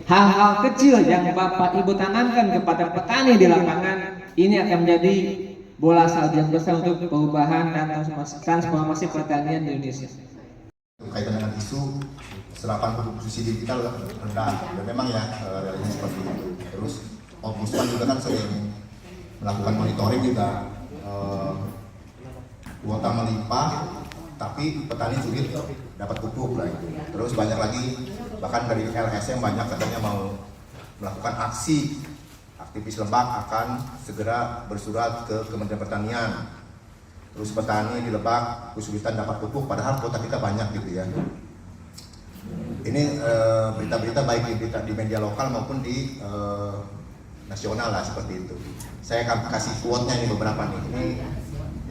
hal-hal kecil yang Bapak Ibu tanamkan kepada petani di lapangan ini akan menjadi bola salju yang besar untuk perubahan dan transformasi pertanian di Indonesia. Kaitan dengan isu serapan pupuk subsidi kita rendah, dan memang ya realisasi seperti itu. Terus Ombudsman juga kan sering melakukan monitoring juga, kuota melimpah tapi petani sulit dapat pupuk lah itu. Terus banyak lagi, bahkan dari LSM banyak katanya mau melakukan aksi. Aktivis Lebak akan segera bersurat ke Kementerian Pertanian. Terus petani di Lebak kesulitan dapat pupuk, padahal kuota kita banyak gitu ya. Ini berita-berita baik di media lokal maupun di nasional lah seperti itu. Saya akan kasih quote-nya ini beberapa nih. Ini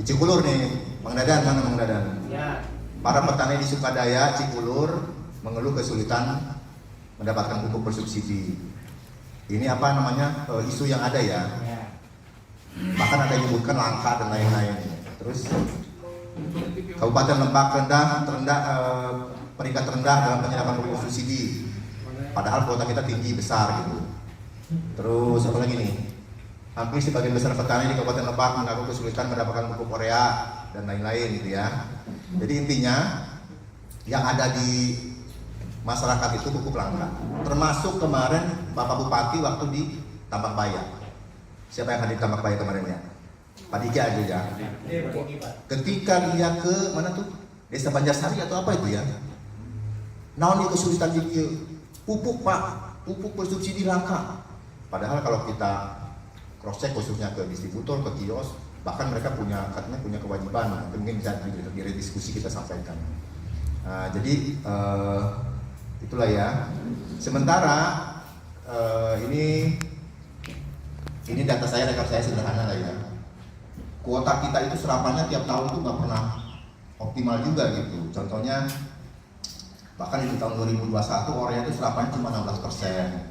di Cikulur nih, Bang Dadan, mana Bang Dadan? Ya. Para petani di Sukadaya, Cikulur mengeluh kesulitan mendapatkan pupuk bersubsidi. Ini apa namanya, isu yang ada ya. Bahkan ada yang menyebutkan langka dan lain-lain. Terus Kabupaten Lebak peringkat rendah dalam penyerapan pupuk subsidi. Padahal kuota kita tinggi besar gitu. Terus apa lagi nih? Hampir sebagian besar petani di Kabupaten Lebak mengaku kesulitan mendapatkan pupuk urea dan lain-lain gitu ya. Jadi intinya yang ada di masyarakat itu pupuk langka. Termasuk kemarin Bapak Bupati waktu di Tambak Bayan. Siapa yang hadir di Tambak Bayan kemarin ya? Pak Dika aja ya. Ketika dia ke mana tuh? Desa Banjarsari atau apa itu ya? Naon itu kesulitan di pupuk Pak, pupuk bersubsidi langka. Padahal kalau kita cross check khususnya ke distributor, ke kios, bahkan mereka katanya punya kewajiban. Mungkin bisa di diskusi kita sampaikan. Nah, jadi itulah ya. Sementara ini data saya, rekap saya sederhana lah ya. Kuota kita itu serapannya tiap tahun tuh nggak pernah optimal juga gitu. Contohnya bahkan di tahun 2021 urea itu serapannya cuma 16%.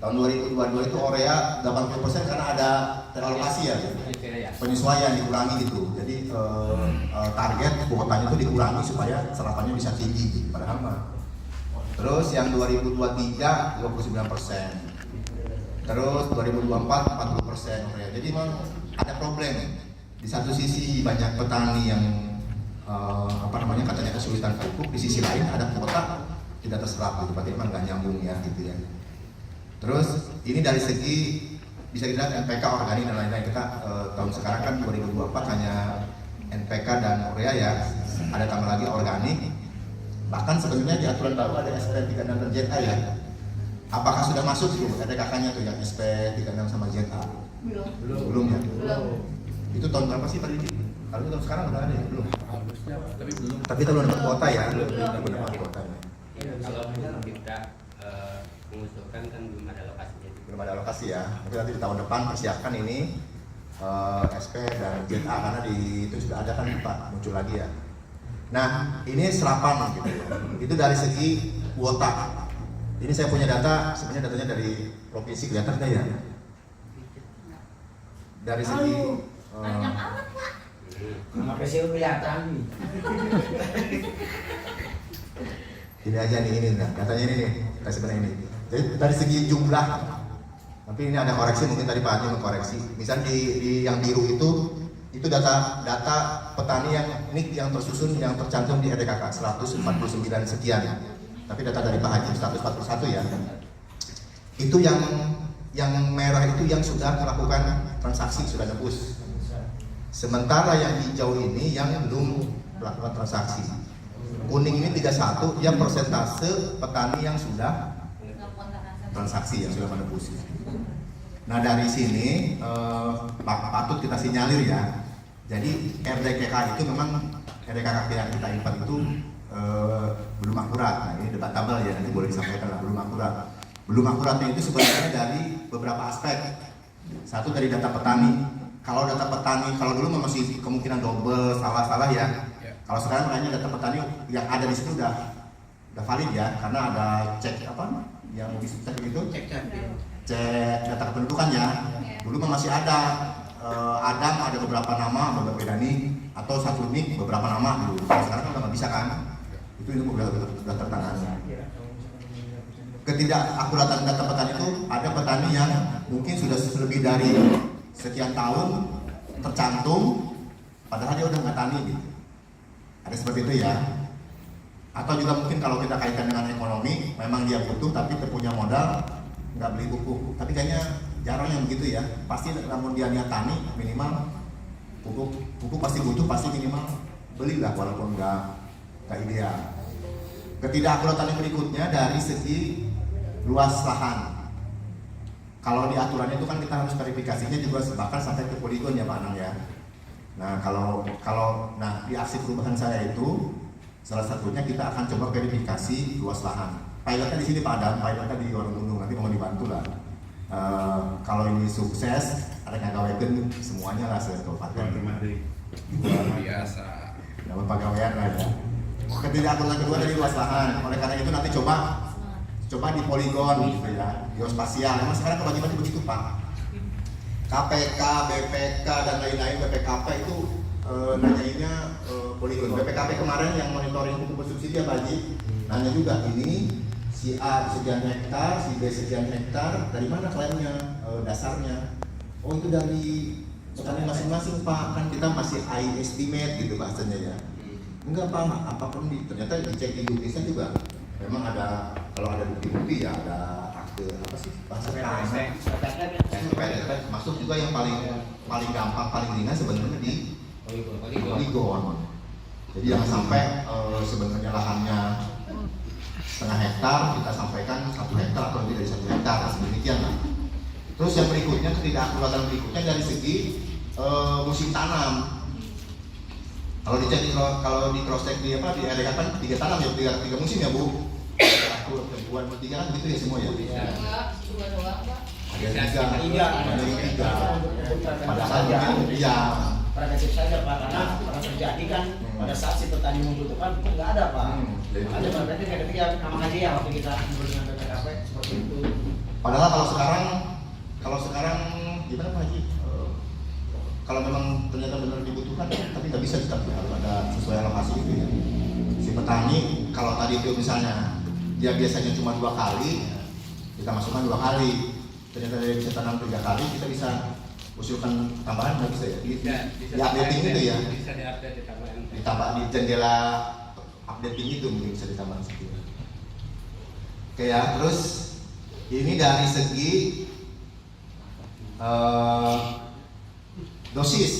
Tahun 2022 itu urea 80% karena ada realokasi ya, penyesuaian dikurangi gitu. Jadi target kuotanya itu dikurangi supaya serapannya bisa tinggi gitu. Padahal mah. Terus yang 2023 29%. Terus 2024 40% urea. Jadi memang ada problem. Di satu sisi banyak petani yang katanya kesulitan pupuk, di sisi lain ada kuota tidak terserap gitu. Berarti memang nggak nyambung ya gitu ya. Terus ini dari segi bisa dilihat NPK, organik dan lain-lain. Kita tahun sekarang kan 2024 hanya NPK dan urea ya. Ada tambah lagi organik. Bahkan sebenarnya di aturan baru ada SP36 dan ZA ya. Apakah sudah masuk tuh RDKK-nya tuh yang SP36 sama ZA? Belum ya. Itu tahun berapa sih Pak Didi? Kalau tahun sekarang udah ada ya? Belum. Harusnya, tapi belum. Tapi kita belum dapat kuota ya. Belum dapat kuota. Kalau kita mengusulkan kan belum ada alokasinya. Belum ada alokasi ya. Mungkin nanti di tahun depan persiapkan ini SP dan ZA karena itu sudah ada kan Pak, muncul lagi ya. Nah, ini serapan gitu. Itu dari segi kuota. Ini saya punya data, sebenarnya datanya dari provinsi, kelihatan nggak ya? Dari segi Kenapa sih kelihatan nih? Ini aja nih, ini datanya ini nih, sebenarnya ini. Jadi dari segi jumlah, tapi ini ada koreksi, mungkin tadi Pak Haji mengkoreksi. Misal di yang biru itu data petani yang tersusun, yang tercantum di RDKK 149 sekian. Tapi data dari Pak Haji 141 ya. Itu yang merah itu yang sudah melakukan transaksi, sudah nebus. Sementara yang hijau ini yang belum melakukan transaksi. Kuning ini 31 yang persentase petani yang sudah transaksi, yang sudah menebus. Nah dari sini patut kita sinyalir ya. Jadi RDKK itu memang RDKK yang kita import itu belum akurat. Nah ini debatable ya, nanti boleh disampaikan lah, belum akurat. Belum akuratnya itu sebenarnya dari beberapa aspek. Satu dari data petani. Kalau data petani, kalau dulu masih kemungkinan double, salah-salah ya. Kalau sekarang kayaknya data petani yang ada di situ udah valid ya, karena ada cek apa yang bisa cek itu, cek data kependudukan ya. Dulu masih ada Adam ada beberapa nama, beberapa nik atau satu nik beberapa nama dulu. Sekarang kan nggak bisa kan? Itu udah tertangani. ketidakakuratan data petani itu ada petani yang mungkin sudah lebih dari sekian tahun tercantum, padahal dia udah nggak tani gitu. Ada seperti itu ya. Atau juga mungkin kalau kita kaitkan dengan ekonomi, memang dia butuh tapi punya modal nggak beli pupuk. Tapi kayaknya jarang yang begitu ya. Pasti namun dia niat tani minimal pupuk pasti butuh, pasti minimal belilah walaupun nggak ideal. Ketidakakuratan yang berikutnya dari segi luas lahan. Kalau di aturan itu kan kita harus verifikasinya juga bahkan sampai ke poligon ya Pak Anang ya. Nah kalau di aksi perubahan saya itu salah satunya kita akan coba verifikasi luas lahan. Pilotnya di sini Pak Adam, pilotnya di Warung Gunung, nanti mau dibantu lah. Kalau ini sukses, ada ngagawekeun semuanya lah kabupaten. Luar biasa. Dapat pegawaian lah ya. Ketidakakuratan kedua dari luas lahan. Oleh karena itu nanti coba di poligon gitu ya, geospasial. Memang sekarang kewajiban begitu Pak. KPK, BPK dan lain-lain, BPKP itu nanyainnya poligon. BPKP kemarin yang monitoring pupuk bersubsidi ya Pak Haji, nanya juga ini si A sekian hektar, si B sekian hektar, dari mana klaimnya, dasarnya? Oh itu dari petani masing-masing Pak, kan kita masih high estimate gitu bahasanya ya. Enggak Pak, apapun ternyata dicek di Indonesia juga. Memang ada, kalau ada bukti-bukti ya ada akte apa sih bahasa SPT, masuk juga yang paling gampang, paling ringan sebenarnya di poligon. Jadi jangan sampai sebenarnya lahannya setengah hektar kita sampaikan 1 hektar atau lebih dari 1 hektar, demikian lah. Terus yang berikutnya, ketidakakuratan berikutnya dari segi musim tanam. Kalau dicek kalau di cross check di area kan 3 tanam ya, 3 musim ya Bu. Aku buat 3 kan begitu ya semua ya. Ada 3. Padahal mungkin ya Prinsip saja Pak, karena pernah terjadi kan pada saat si petani membutuhkan pun nggak ada Pak. Ada berarti ketika nama aja ya waktu kita ngobrol dengan BPKP seperti itu. Padahal kalau sekarang gimana Pak Haji? Kalau memang ternyata benar dibutuhkan, tapi nggak bisa tetap harus ada sesuai alokasi itu ya. Si petani kalau tadi itu misalnya dia biasanya cuma 2 kali, kita masukkan 2 kali. Ternyata dia bisa tanam 3 kali, kita bisa usulkan tambahan nggak bisa ya? Di updating itu ya. Bisa di-update ditambahin. Ditambah di jendela updating itu mungkin bisa ditambah sedikit. Oke ya, terus ini dari segi dosis,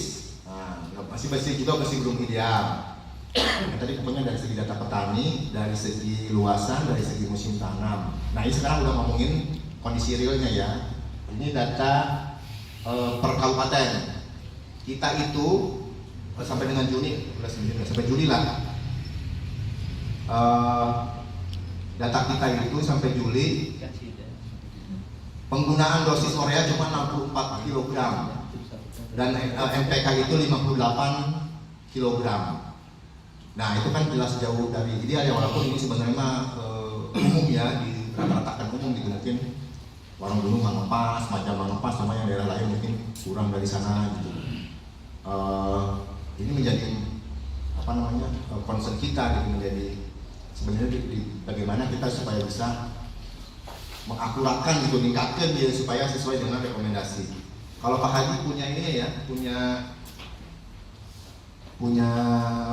nah, masih belum ideal. Tadi pokoknya dari segi data petani, dari segi luasan, dari segi musim tanam. Nah ini sekarang udah ngomongin kondisi realnya ya. Ini data per kabupaten. Kita itu sampai dengan Juni, sampai Juli lah. Data kita itu sampai Juli penggunaan dosis urea cuma 64 kg. Dan MPK itu 58 kg. Nah itu kan jelas jauh dari ideal ya, walaupun ini sebenarnya umum ya, di rata-ratakan umum gitu. Mungkin Warung Gunung mengepas, Majang mengepas, sama yang daerah lain mungkin kurang dari sana gitu. Ini menjadi concern kita gitu, menjadi sebenarnya bagaimana kita supaya bisa mengakuratkan gitu, meningkatkan dia supaya sesuai dengan rekomendasi. Kalau Pak Haji punya ini ya, punya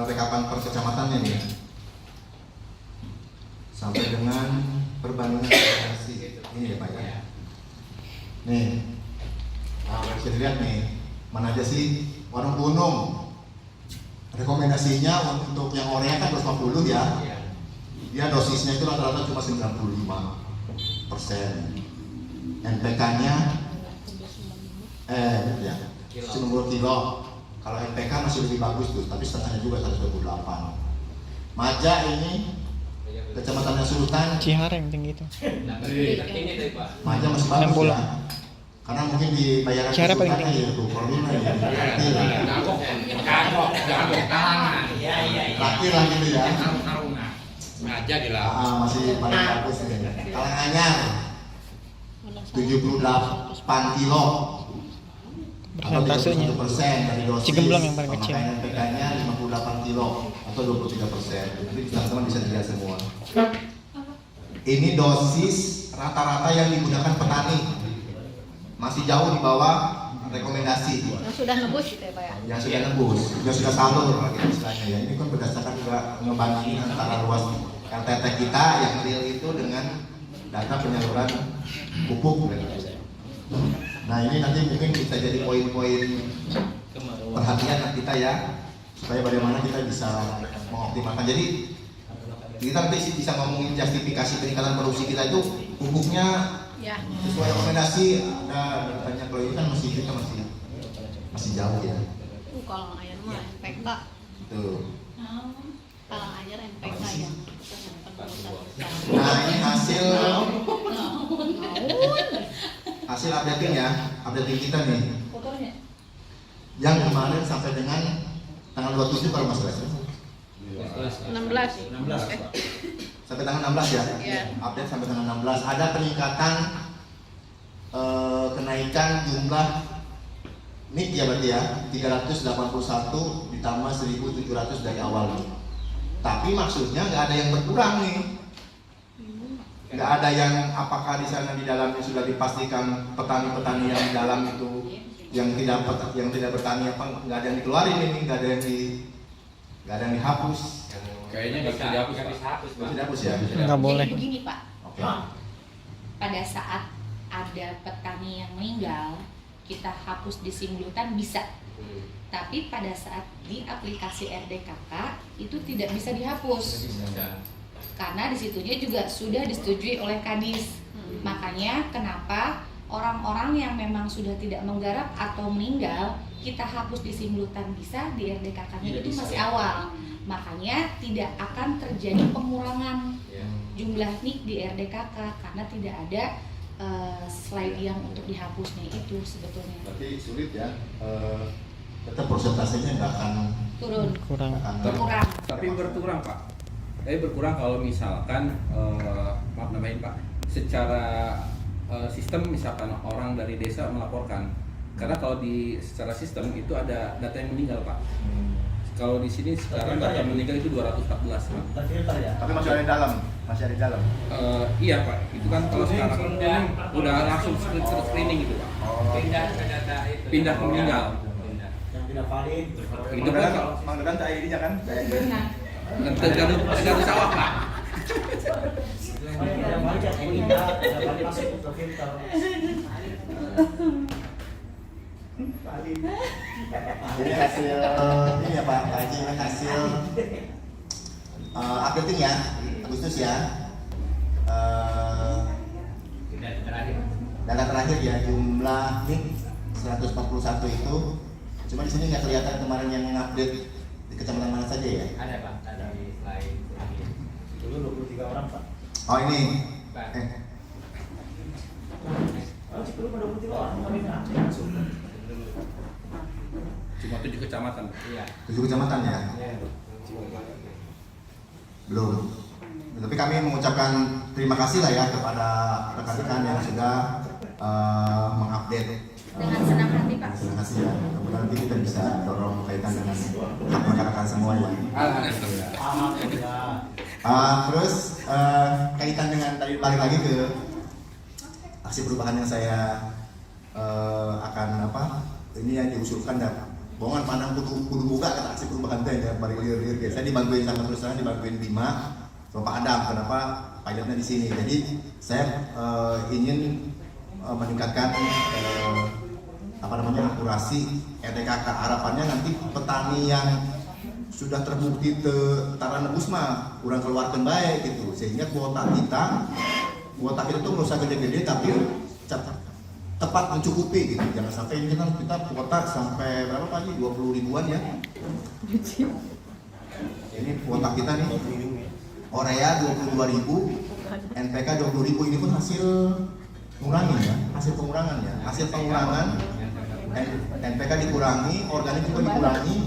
rekapan per kecamatannya nih ya, sampai dengan perbandingan rekomendasi ini ya Pak ya. Nih, bisa dilihat nih, mana aja sih Warung Gunung. Rekomendasinya untuk yang urea kan 250 ya. Dia dosisnya itu rata-rata cuma 95%. NPK-nya 90 kilo. Kalau NPK masih lebih bagus tuh, tapi setengahnya juga 128. Maja ini kecamatannya Sultan. Cihareng tinggi itu. Tertinggi tadi Pak. Maja masih bagus 60. ya. Karena mungkin di bayaran Ciara paling Sultan tinggi. ya tuh, Korwil ya. Terakhir lah gitu ya. Aja di laut. Masih paling bagus nih. Karanganyar 78 kilo. Persentasenya. 31% dari dosis. Cigemblong yang paling kecil. NPK-nya 58 kilo atau 23%. Nanti teman-teman bisa dilihat semua. Ini dosis rata-rata yang digunakan petani masih jauh di bawah rekomendasi Yang sudah nebus gitu ya Pak ya? yang sudah nembus, yang sudah salur gitu istilahnya ya. Ini kan berdasarkan juga ngebandingin antara luas RTT kita yang real itu dengan data penyaluran pupuk gitu. Nah ini nanti mungkin bisa jadi poin-poin perhatian kita ya, supaya bagaimana kita bisa mengoptimalkan. Jadi kita nanti bisa ngomongin justifikasi peningkatan produksi kita itu pupuknya Ya. sesuai rekomendasi. Ada banyak, kalau ini kan kita masih jauh ya. Kalau ayam mah NPK. Tuh. Kalau ayam NPK ya. Nah ini hasil updating ya, updating kita nih. Yang kemarin sampai dengan tanggal 27 kalau nggak salah. 16. Sampai tanggal 16 ya. Iya. Update sampai tanggal 16 ada peningkatan kenaikan jumlah NIK ya berarti ya, 381 ditambah 1.700 dari awal nih. Tapi maksudnya nggak ada yang berkurang nih. Nggak ada yang apakah di sana di dalamnya sudah dipastikan petani-petani yang di dalam itu yang tidak bertani apa nggak ada yang dikeluarin ini, nggak ada yang dihapus. Kayaknya nggak bisa dihapus, nggak Pak. bisa hapus, Nggak Pak. bisa dihapus ya. Nggak boleh. Jadi begini Pak, Oke. pada saat ada petani yang meninggal, kita hapus di simultan bisa. Tapi pada saat di aplikasi RDKK itu tidak bisa dihapus. Karena disitunya juga sudah disetujui oleh Kadis. Makanya kenapa orang-orang yang memang sudah tidak menggarap atau meninggal kita hapus di simultan bisa, di RDKK-nya itu masih awal. Makanya tidak akan terjadi pengurangan jumlah NIK di RDKK karena tidak ada slide yang untuk dihapusnya itu sebetulnya. Berarti sulit ya. Tetap persentasenya nggak akan Turun, Kurang. berkurang. Tapi berkurang Pak. Berkurang kalau misalkan maaf namain Pak, secara sistem misalkan orang dari desa melaporkan. Karena kalau secara sistem itu ada data yang meninggal Pak. Kalau di sini sekarang data meninggal itu 214 Pak. Terfilter ya. Tapi masih ada di dalam, Iya Pak, itu kan kalau sekarang udah langsung screening gitu Pak. Pindah ke data itu. Pindah ke meninggal. Yang tidak valid. Itu kan kalau Mang Dedan tak ID-nya kan? tergantung sawah Pak. Yang tidak valid yang tidak valid masuk ke terfilter. Jadi hasil ini ya Pak Haji, ini hasil updating ya, Agustus ya. Data terakhir. Data terakhir ya, jumlah NIK 141 itu. Cuma di sini nggak kelihatan kemarin yang update di kecamatan mana saja ya. Ada Pak, ada di slide terakhir. Dulu 23 orang Pak. Oh ini. Pak. Oh, Cipulir 23 orang, kami nggak langsung. Cuma 7 kecamatan. Iya. 7 kecamatan ya. Belum. Tapi kami mengucapkan terima kasih lah ya kepada rekan-rekan yang sudah mengupdate. Dengan senang hati Pak. Terima kasih ya. Kemudian nanti kita bisa dorong kaitan dengan hak rekan-rekan semua ya. Alhamdulillah. Terus kaitan dengan tadi balik lagi ke aksi perubahan yang saya akan ini yang diusulkan dan bohongan pandang kudu buka kata aksi perubahan teh ya balik liur guys. Saya dibantuin sama terus terang dibantuin Bima sama Pak Adam. Kenapa pilotnya di sini? Jadi saya ingin meningkatkan akurasi RDKK. Harapannya nanti petani yang sudah terbukti tara nebus mah kurang keluarkan baik gitu, sehingga kuota kita tuh nggak usah gede-gede tapi tepat mencukupi gitu. Jangan sampai ini kan kita kuota sampai berapa Pak Haji? 20 ribuan ya. Ini kuota kita nih Orea 22.000, NPK 20.000. Ini pun hasil ngurangi ya, hasil pengurangan ya, hasil pengurangan. NPK dikurangi, organik juga dikurangi,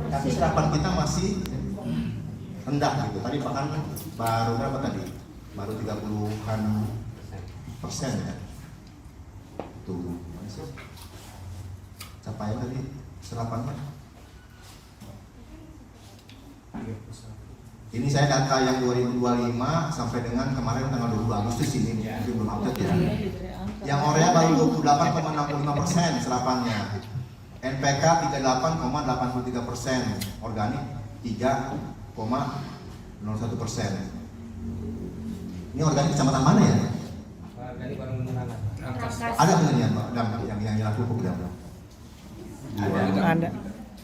tapi serapan kita masih rendah gitu. Tadi bahkan baru berapa tadi? Baru 30-an persen ya. Tuh, capaian tadi serapannya Ini saya data yang 2025 sampai dengan kemarin tanggal 20 Agustus ini, mungkin belum update ya. Yang Orea baru 28,65% serapannya, NPK 38,83%, organik 3,01%. Ini organik kecamatan mana ya? Dari Bandung Merangat. Rangkas. Ada benar ya, Pak? Yang laku pupuk dan Ada.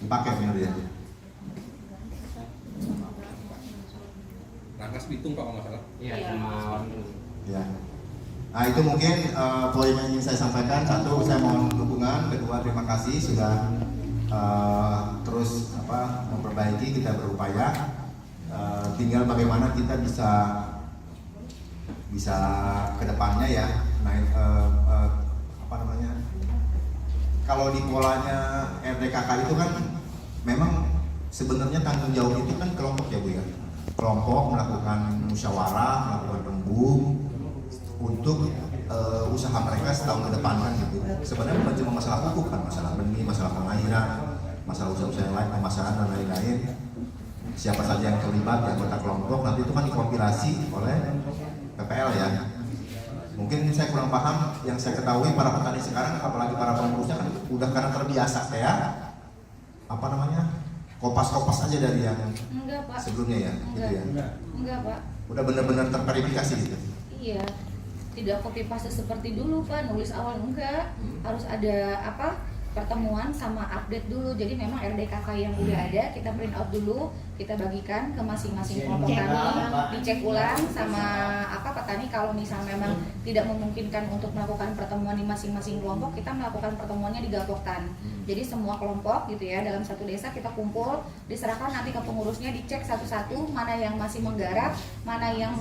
dipakai benar ya. Rangkas Bitung Pak kalau nggak salah. Iya, sama orang dulu. Ya. Nah itu mungkin poin yang ingin saya sampaikan. Satu, saya mohon dukungan. Kedua, terima kasih sudah terus memperbaiki, kita berupaya. Tinggal bagaimana kita bisa kedepannya ya naik kalau di polanya RDKK itu kan memang sebenarnya tanggung jawab itu kan kelompok ya Bu ya. Kelompok melakukan musyawarah, melakukan rembuk untuk usaha mereka setahun ke depan kan gitu. Sebenarnya bukan cuma masalah pupuk kan, masalah benih, masalah pengairan, masalah usaha-usaha yang lain, pemasaran dan lain-lain. Siapa saja yang terlibat di anggota kelompok nanti itu kan dikompilasi oleh PPL ya. Mungkin saya kurang paham, yang saya ketahui para petani sekarang apalagi para pengurusnya kan udah karena terbiasa kayak kopas-kopas aja dari yang Enggak, Pak. sebelumnya ya, gitu ya. Enggak, Pak. Udah benar-benar terverifikasi gitu. Iya, tidak copy paste seperti dulu Pak, nulis awal enggak, harus ada pertemuan sama update dulu. Jadi memang RDKK yang udah ada kita print out dulu, kita bagikan ke masing-masing kelompok tani, dicek ulang sama petani. Kalau misal memang tidak memungkinkan untuk melakukan pertemuan di masing-masing kelompok, kita melakukan pertemuannya di Gapoktan. Jadi semua kelompok gitu ya dalam satu desa kita kumpul, diserahkan nanti ke pengurusnya, dicek satu-satu mana yang masih menggarap, mana yang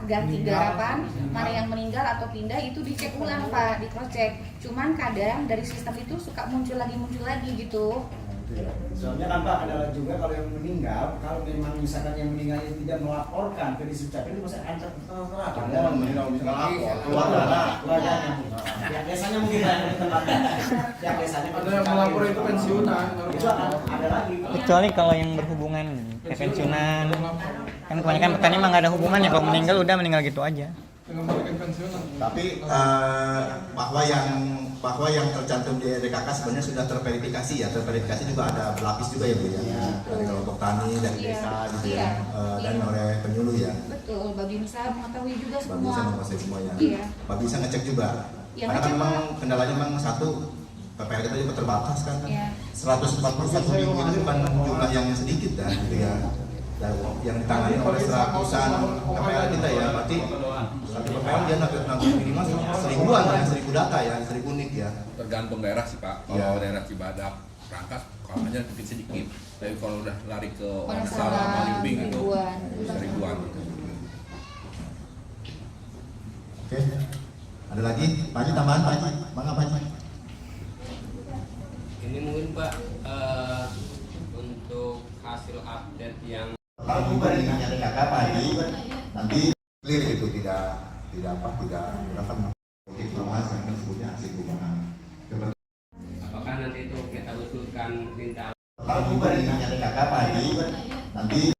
ganti garapan, mana yang meninggal atau pindah, itu dicek ulang Pak, di cross check. Cuman kadang dari sistem itu suka muncul lagi gitu. Soalnya kan Pak adalah juga kalau yang meninggal, kalau memang misalkan yang meninggal itu tidak melaporkan ke Disdukcapil itu masih ancam tertera. Kalau meninggal bisa lapor, Keluarganya. Ya biasanya mungkin banyak di tempatnya. Ya biasanya Ada yang melapor itu pensiunan. Itu akan ada lagi. Kecuali kalau yang berhubungan kayak pensiunan. Kan kebanyakan petani mah nggak ada hubungannya, kalau meninggal udah meninggal gitu aja. Mengembalikan pensiunan. Tapi bahwa yang tercantum di RDKK sebenarnya sudah terverifikasi ya. Terverifikasi juga ada berlapis juga ya Bu ya. Dari kelompok tani, dari desa gitu ya. Dan oleh penyuluh ya. Betul, Babinsa mengetahui juga semua. Babinsa menguasai semuanya. Iya. Babinsa ngecek juga. Ya, Karena kan ngecek, memang Pak. kendalanya memang satu, PPL kita juga terbatas kan. Iya. 141 minggu itu bukan jumlah yang sedikit dah gitu ya. Dan yang ditangani oleh seratusan PPL kita ya, berarti satu PPL dia nanggung minimal 1000-an ya, 1000 data ya, 1000 nik ya. Tergantung daerah sih Pak. Kalau Iya. daerah Cibadak, Rangkas, kalau aja mungkin sedikit. Tapi kalau udah lari ke Wonosalam, Wonosalam, Malimping itu ribuan. ribuan. Oke. Ada lagi? Pak Haji tambahan Pak Haji? Bang apa Haji? Ini mungkin Pak untuk hasil update yang Kalau bukan dengan RDKK Pak Haji, nanti clear itu tidak informasi yang disebutnya hasil hubungan. apakah nanti itu kita usulkan minta Kalau bukan dengan RDKK Pak Haji, nanti